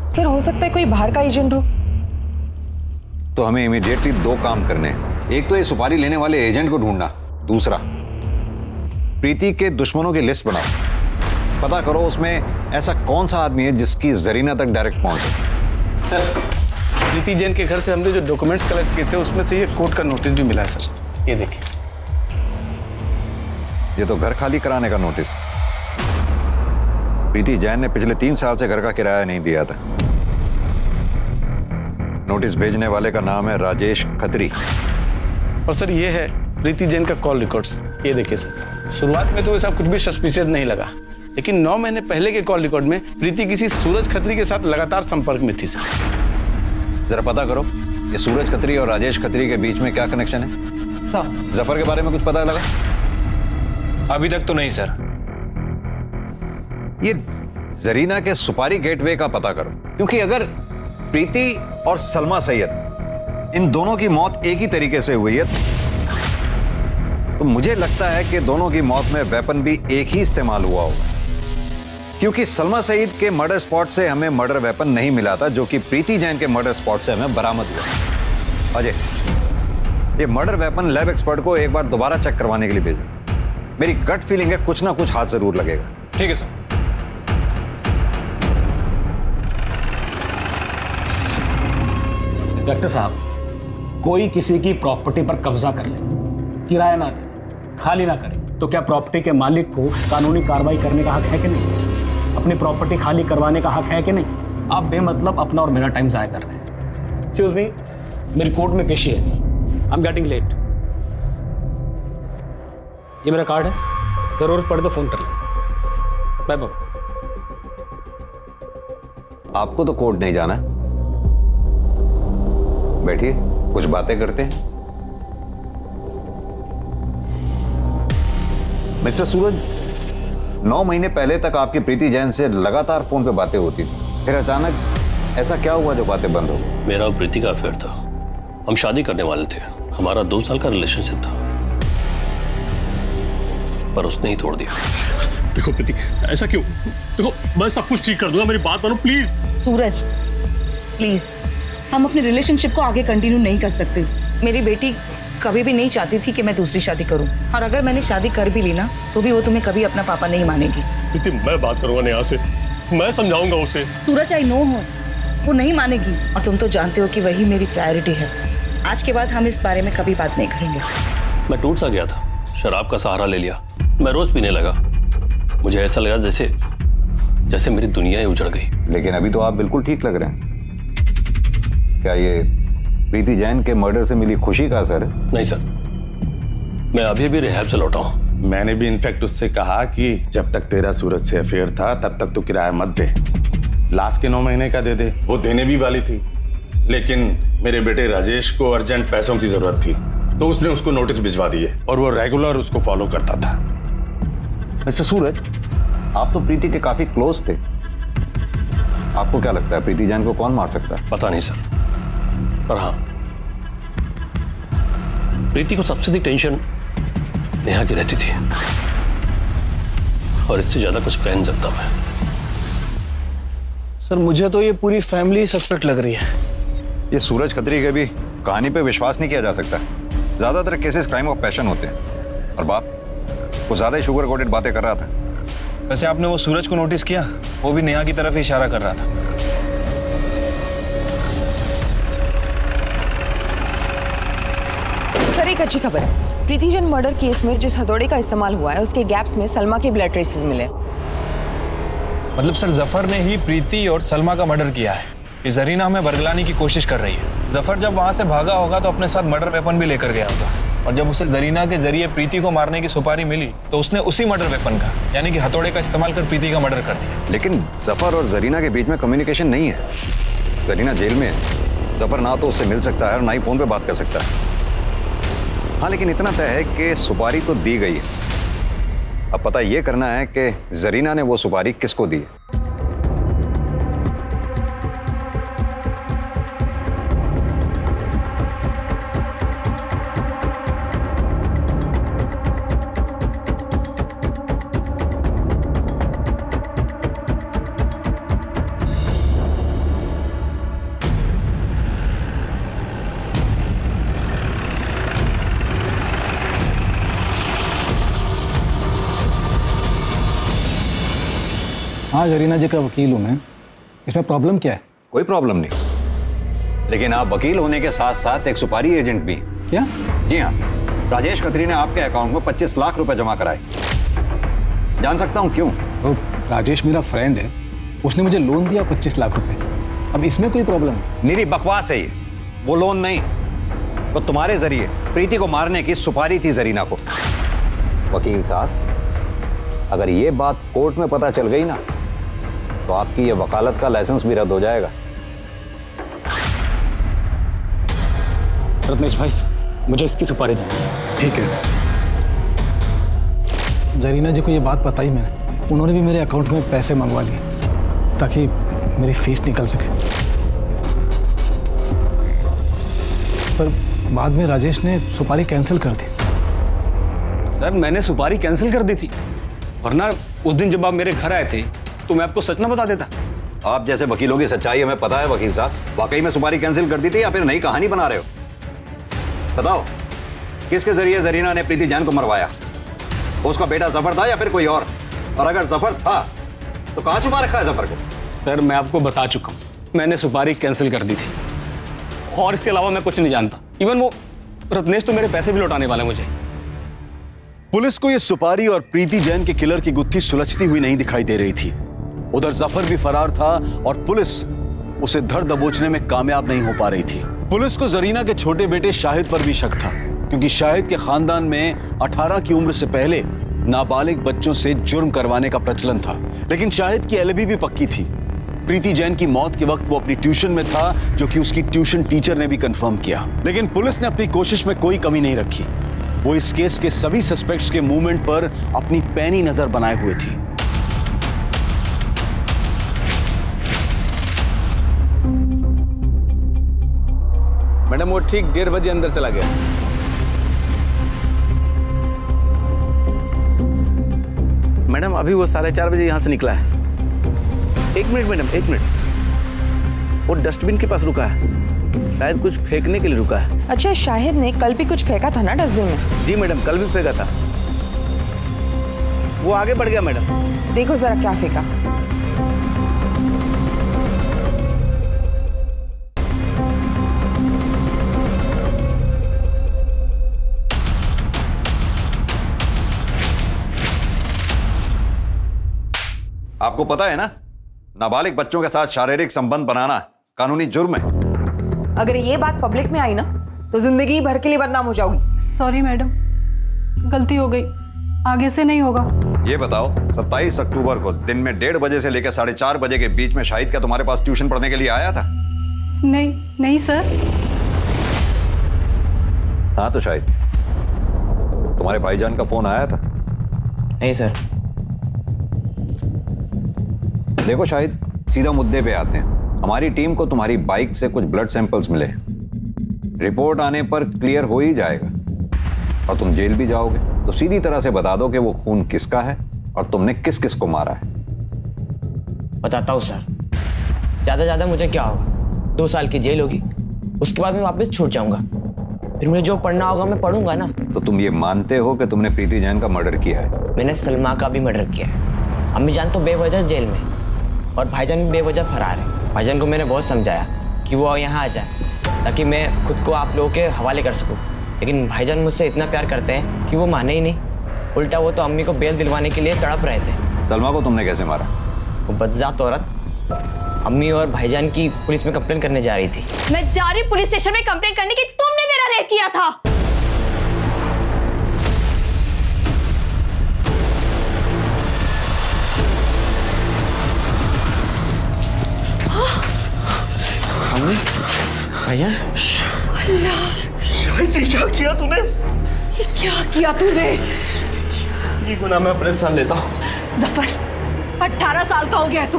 सर हो सकता है कोई बाहर का एजेंट हो। तो हमें इमीडिएटली 2 काम करने हैं। एक तो ये सुपारी लेने वाले एजेंट को ढूंढना, दूसरा प्रीति के दुश्मनों की लिस्ट बनाओ। पता करो उसमें ऐसा कौन सा आदमी है जिसकी जरीना तक डायरेक्ट पहुंच है। सर प्रीति जैन के घर से हमने जो डॉक्यूमेंट्स कलेक्ट किए थे उसमें से ये कोर्ट का नोटिस भी मिला है सर, ये देखिए। ये तो घर खाली कराने का नोटिस। प्रीति जैन ने पिछले 3 साल से घर का किराया नहीं दिया था। नोटिस भेजने वाले का नाम है राजेश खत्री। और सर ये है प्रीति जैन का कॉल रिकॉर्ड्स, ये देखिए सर। शुरुआत में तो ऐसा कुछ भी सस्पिशियस नहीं लगा, लेकिन 9 महीने पहले के कॉल रिकॉर्ड में प्रीति किसी सूरज खत्री के साथ लगातार संपर्क में थी सर। जरा पता करो ये सूरज खत्री और राजेश खत्री के बीच में क्या कनेक्शन है? सर जफर के बारे में कुछ पता लगा? अभी तक तो नहीं सर। ये जरीना के सुपारी गेटवे का पता करो, क्योंकि अगर प्रीति और सलमा सैयद इन दोनों की मौत एक ही तरीके से हुई है तो मुझे लगता है कि दोनों की मौत में वेपन भी एक ही इस्तेमाल हुआ होगा। क्योंकि सलमा सईद के मर्डर स्पॉट से हमें मर्डर वेपन नहीं मिला था, जो कि प्रीति जैन के मर्डर स्पॉट से हमें बरामद हुआ। अजय, ये मर्डर वेपन लैब एक्सपर्ट को एक बार दोबारा चेक करवाने के लिए भेजो। मेरी गट फीलिंग है कुछ ना कुछ हाथ जरूर लगेगा। ठीक है सर। इंस्पेक्टर साहब, कोई किसी की प्रॉपर्टी पर कब्जा कर ले, किराया ना दे, खाली ना करे, तो क्या प्रॉपर्टी के मालिक को कानूनी कार्रवाई करने का हक है कि नहीं? अपनी प्रॉपर्टी खाली करवाने का हक है कि नहीं? आप बेमतलब अपना और मेरा टाइम ज़ाया कर रहे हैं। एक्सक्यूज मी, मेरी कोर्ट में पेशी है, आई एम गेटिंग लेट। ये मेरा कार्ड है, जरूरत पड़े तो फोन कर लें। Bye bye. आपको तो कोर्ट नहीं जाना, बैठिए कुछ बातें करते हैं। मिस्टर सूरज, 9 महीने पहले तक आपकी प्रीति जैन से लगातार फोन पे बातें होती थी, फिर अचानक ऐसा क्या हुआ जो बातें बंद हो गई? मेरा और प्रीति का अफेयर था, हम शादी करने वाले थे, हमारा 2 साल का रिलेशनशिप था, पर उसने ही तोड़ दिया। देखो प्रीति, ऐसा क्यों? देखो मैं सब कुछ ठीक कर दूंगा, मेरी बात मानो प्लीज। सूरज प्लीज, हम अपने रिलेशनशिप को आगे कंटिन्यू नहीं कर सकते। मेरी बेटी कभी भी नहीं चाहती थी कि मैं दूसरी शादी करूं, और अगर मैंने शादी कर भी ली ना तो भी वो तुम्हें कभी अपना पापा नहीं मानेगी। प्रीति, मैं बात करूंगा नेहा से, मैं समझाऊंगा उसे। सूरज आई नो हो, वो नहीं मानेगी, और तुम तो जानते हो कि वही मेरी प्रायोरिटी है। आज के बाद हम इस बारे में कभी बात नहीं करेंगे। मैं टूट सा गया था, शराब का सहारा ले लिया, मैं रोज पीने लगा। मुझे ऐसा लगा जैसे मेरी दुनिया ही उजड़ गई। लेकिन अभी तो आप बिल्कुल ठीक लग रहे हैं। क्या ये प्रीति जैन के मर्डर से मिली खुशी का असर है? नहीं सर, मैं अभी भी रिहैब से लौटा हूँ। मैंने भी इनफैक्ट उससे कहा कि जब तक तेरा सूरज से अफेयर था तब तक तो किराया मत दे, लास्ट के 9 महीने का दे दे। वो देने भी वाली थी, लेकिन मेरे बेटे राजेश को अर्जेंट पैसों की जरूरत थी, तो उसने उसको नोटिस भिजवा दिए और वो रेगुलर उसको फॉलो करता था। मिस्टर सूरज, आप तो प्रीति के काफी क्लोज थे, आपको क्या लगता है प्रीति जैन को कौन मार सकता है? पता नहीं सर, पर हाँ, प्रीति को सबसे अधिक टेंशन नेहा की रहती थी, और इससे ज्यादा कुछ कह नहीं सकता मैं। सर मुझे तो ये पूरी फैमिली सस्पेक्ट लग रही है। ये सूरज खत्री के भी कहानी पे विश्वास नहीं किया जा सकता। ज्यादातर केसेस क्राइम ऑफ पैशन होते हैं। और बात कुछ ज्यादा ही शुगर कोटेड बातें कर रहा था। वैसे आपने वो सूरज को नोटिस किया? वो भी नेहा की तरफ ही इशारा कर रहा था। सर एक अच्छी खबर है, प्रीति जैन मर्डर केस में जिस हथौड़े का इस्तेमाल हुआ है उसके गैप्स में सलमा के ब्लड ट्रेसेस मिले। मतलब सर जफर ने ही प्रीति और सलमा का मर्डर किया है। ये जरीना हमें बरगलाने की कोशिश कर रही है। जफर जब वहां से भागा होगा तो अपने साथ मर्डर वेपन भी लेकर गया होगा, और जब उसे जरीना के जरिए प्रीति को मारने की सुपारी मिली तो उसने उसी मर्डर वेपन का यानी कि हथौड़े का इस्तेमाल कर प्रीति का मर्डर कर दिया। लेकिन जफर और जरीना के बीच में कम्युनिकेशन नहीं है। जरीना जेल में है, जफर ना तो उससे मिल सकता है और ना ही फोन पे बात कर सकता है। हाँ, लेकिन इतना तय है कि सुपारी तो दी गई है। अब पता ये करना है कि जरीना ने वो सुपारी किसको दी है। हाँ, जरीना जी का वकील हूँ मैं। इसमें प्रॉब्लम क्या है? कोई प्रॉब्लम नहीं, लेकिन आप वकील होने के साथ साथ एक सुपारी एजेंट भी। क्या? जी हाँ, राजेश खत्री ने आपके अकाउंट में 25 लाख रुपए जमा कराए। जान सकता हूँ क्यों? तो राजेश मेरा फ्रेंड है, उसने मुझे लोन दिया 25 लाख रुपए। अब इसमें कोई प्रॉब्लम? निरी बकवास है ये, वो लोन नहीं। तो तुम्हारे जरिए प्रीति को मारने की सुपारी थी जरीना को। वकील साहब, अगर ये बात कोर्ट में पता चल गई ना तो आपकी ये वकालत का लाइसेंस भी रद्द हो जाएगा। रत्नेश भाई, मुझे इसकी सुपारी देनी। ठीक है। जरीना जी को ये बात बताई मैंने, उन्होंने भी मेरे अकाउंट में पैसे मंगवा लिए ताकि मेरी फीस निकल सके। पर बाद में राजेश ने सुपारी कैंसिल कर दी। सर मैंने सुपारी कैंसिल कर दी थी, वरना उस दिन जब आप मेरे घर आए थे तो मैं आपको सच ना बता देता। आप जैसे वकीलों की सच्चाई हमें पता है वकील साहब। वाकई में सुपारी कैंसिल कर दी थी या फिर नई कहानी बना रहे हो? बताओ, किसके जरिए जरीना ने प्रीति जैन को मरवाया? उसका बेटा जफर था या फिर कोई और अगर जफर था तो कहां छुपा रखा है जफर को? सर मैं आपको बता चुका हूँ, मैंने सुपारी कैंसिल कर दी थी और इसके अलावा मैं कुछ नहीं जानता। इवन वो रत्नेश तो मेरे पैसे भी लौटाने वाला है मुझे। पुलिस को यह सुपारी और प्रीति जैन के किलर की गुत्थी सुलझती हुई नहीं दिखाई दे रही थी। उधर जफर भी फरार था और पुलिस उसे धर दबोचने में कामयाब नहीं हो पा रही थी। पुलिस को जरीना के छोटे बेटे शाहिद पर भी शक था, क्योंकि शाहिद के खानदान में 18 की उम्र से पहले नाबालिग बच्चों से जुर्म करवाने का प्रचलन था। लेकिन शाहिद की एलिबी भी पक्की थी। प्रीति जैन की मौत के वक्त वो अपनी ट्यूशन में था, जो कि उसकी ट्यूशन टीचर ने भी कंफर्म किया। लेकिन पुलिस ने अपनी कोशिश में कोई कमी नहीं रखी। वो इस केस के सभी सस्पेक्ट्स के मूवमेंट पर अपनी पैनी नजर बनाए हुए थी। मैडम वो ठीक 1:30 बजे अंदर चला गया। मैडम अभी वो 4:30 बजे यहाँ से निकला है। 1 मिनट मैडम, 1 मिनट। वो डस्टबिन के पास रुका है, शायद कुछ फेंकने के लिए रुका है। अच्छा, शाहिद ने कल भी कुछ फेंका था ना डस्टबिन में? जी मैडम, कल भी फेंका था। वो आगे बढ़ गया मैडम। देखो जरा क्या फेंका। आपको पता है ना, नाबालिग बच्चों के साथ शारीरिक संबंध बनाना कानूनी जुर्म है। अगर ये बात पब्लिक में आई ना तो जिंदगी भर के लिए बदनाम हो जाओगी। सॉरी मैडम, गलती हो गई, आगे से नहीं होगा। ये बताओ, 27 अक्टूबर को दिन में 1:30 बजे से लेकर 4:30 बजे के बीच में शाहिद क्या तुम्हारे पास ट्यूशन पढ़ने के लिए आया था? नहीं सर। हाँ तो शाहिद, तुम्हारे भाईजान का फोन आया था? नहीं सर। देखो शाहिद, सीधा मुद्दे पे आते हैं। हमारी टीम को तुम्हारी बाइक से कुछ ब्लड सैंपल्स मिले। रिपोर्ट आने पर क्लियर हो ही जाएगा और तुम जेल भी जाओगे। तो सीधी तरह से बता दो कि वो खून किसका है और तुमने किस किस को मारा है। बताता हूँ सर। ज्यादा मुझे क्या होगा, 2 साल की जेल होगी, उसके बाद मैं वापस छूट जाऊंगा। फिर मुझे जो पढ़ना होगा मैं पढ़ूंगा ना। तो तुम ये मानते हो कि तुमने प्रीति जैन का मर्डर किया है? मैंने सलमा का भी मर्डर किया है। अम्मी जान तो बेवजह जेल में और भाईजान भी बेवजह फरार है। भाईजान को मैंने बहुत समझाया कि वो यहाँ आ जाए ताकि मैं खुद को आप लोगों के हवाले कर सकूँ, लेकिन भाईजान मुझसे इतना प्यार करते हैं कि वो माने ही नहीं। उल्टा वो तो अम्मी को बेल दिलवाने के लिए तड़प रहे थे। सलमा को तुमने कैसे मारा? वो बदजात औरत अम्मी और भाईजान की पुलिस में कंप्लेन करने जा रही थी। मैं जा रही पुलिस स्टेशन में कंप्लेंट करने की, तुमने मेरा रेप किया था। अम्मी, भाईजान, शायद ये क्या किया तूने? ये क्या किया तूने? ये गुनाह मैं अपने साथ लेता हूँ। जफर, 18 साल का हो गया है तू।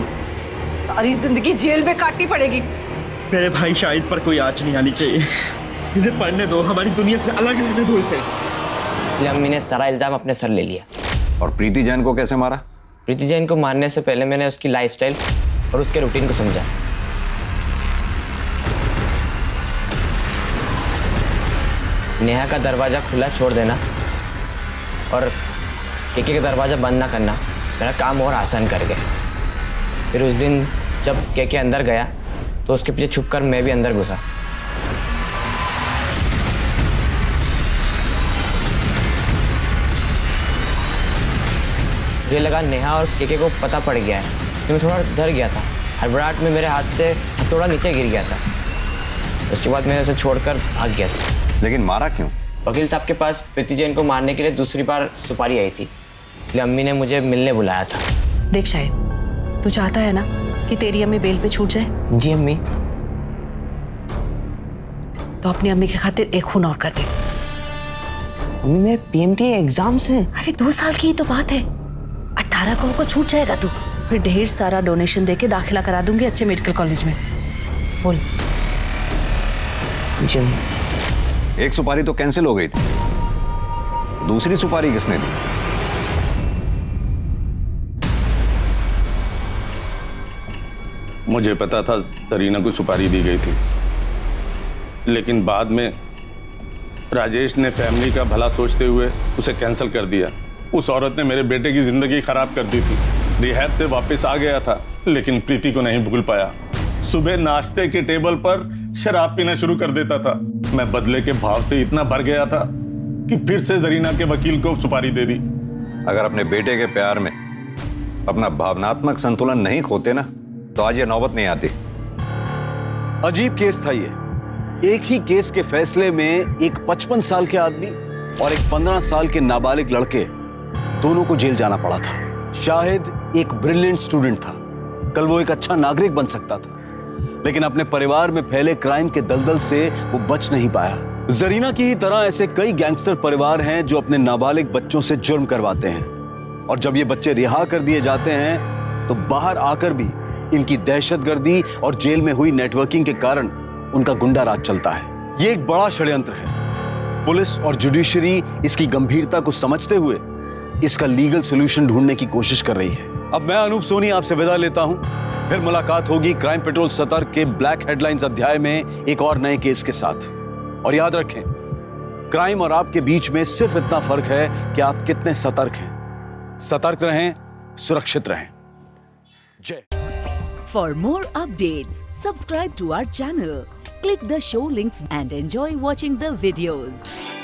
सारी जिंदगी जेल में काटनी पड़ेगी। मेरे भाई शाहिद पर कोई आँच नहीं आनी चाहिए। इसे पढ़ने दो, हमारी दुनिया से अलग रहने दो इसे। इसलिए अम्मी ने सारा इल्जाम अपने सर ले लिया। और प्रीति जैन को कैसे मारा? प्रीति जैन को मारने से पहले मैंने उसकी लाइफस्टाइल और उसके रूटीन को समझा। नेहा का दरवाज़ा खुला छोड़ देना और केके का दरवाज़ा बंद ना करना मेरा काम और आसान कर गया। फिर उस दिन जब केके अंदर गया तो उसके पीछे छुपकर मैं भी अंदर घुसा। मुझे लगा नेहा और केके को पता पड़ गया है, तो मैं थोड़ा डर गया था। हड़बड़ाहट में मेरे हाथ से हथौड़ा नीचे गिर गया था। उसके बाद मैंने उसे छोड़कर भाग गया था। लेकिन मारा क्यों? वकील साहब के पास प्रीति जैन को मारने के लिए दूसरी बार सुपारी आई थी, इसलिए अम्मी ने मुझे मिलने बुलाया था। देख शाहिद, तू चाहता है ना कि तेरी अम्मी बेल पे छूट जाए? जी अम्मी। तो अपनी अम्मी के खातिर एक खून और कर दे। अम्मी मैं पीएमटी एग्जाम से। अरे 2 साल की ही तो बात है, 18 को छूट जाएगा तू। फिर ढेर सारा डोनेशन देके दाखिला करा दूंगी अच्छे मेडिकल कॉलेज में। बोल। जी अम्मी। एक सुपारी तो कैंसिल हो गई थी, दूसरी सुपारी किसने दी? मुझे पता था सरीना को सुपारी दी गई थी, लेकिन बाद में राजेश ने फैमिली का भला सोचते हुए उसे कैंसिल कर दिया। उस औरत ने मेरे बेटे की जिंदगी खराब कर दी थी। रिहैब से वापस आ गया था, लेकिन प्रीति को नहीं भूल पाया। सुबह नाश्ते के टेबल पर शराब पीना शुरू कर देता था। मैं बदले के भाव से इतना भर गया था कि फिर से जरीना के वकील को सुपारी दे दी। अगर अपने बेटे के प्यार में अपना भावनात्मक संतुलन नहीं खोते ना, तो आज ये नौबत नहीं आती। अजीब केस था ये। एक ही केस के फैसले में एक 55 साल के आदमी और एक 15 साल के नाबालिग लड़के, दोनों को जेल जाना पड़ा था। शाहिद एक ब्रिलियंट स्टूडेंट था, कल वो एक अच्छा नागरिक बन सकता था, लेकिन अपने परिवार में फैले क्राइम के दलदल से वो बच नहीं पाया। जरीना की ही तरह ऐसे कई गैंगस्टर परिवार हैं जो अपने नाबालिग बच्चों से जुर्म करवाते हैं, और जब ये बच्चे रिहा कर दिए जाते हैं तो बाहर आकर भी इनकी दहशतगर्दी और जेल में हुई नेटवर्किंग के कारण उनका गुंडा राज चलता है। ये एक बड़ा षड्यंत्र है। पुलिस और जुडिशरी इसकी गंभीरता को समझते हुए इसका लीगल सॉल्यूशन ढूंढने की कोशिश कर रही है। अब मैं अनूप सोनी आपसे विदा लेता हूं। फिर मुलाकात होगी क्राइम पेट्रोल सतर्क के ब्लैक हेडलाइंस अध्याय में एक और नए केस के साथ। और याद रखें, क्राइम और आपके बीच में सिर्फ इतना फर्क है कि आप कितने सतर्क हैं। सतर्क रहें, सुरक्षित रहें। जय। For more updates, subscribe to our channel, click the show links and enjoy watching the videos.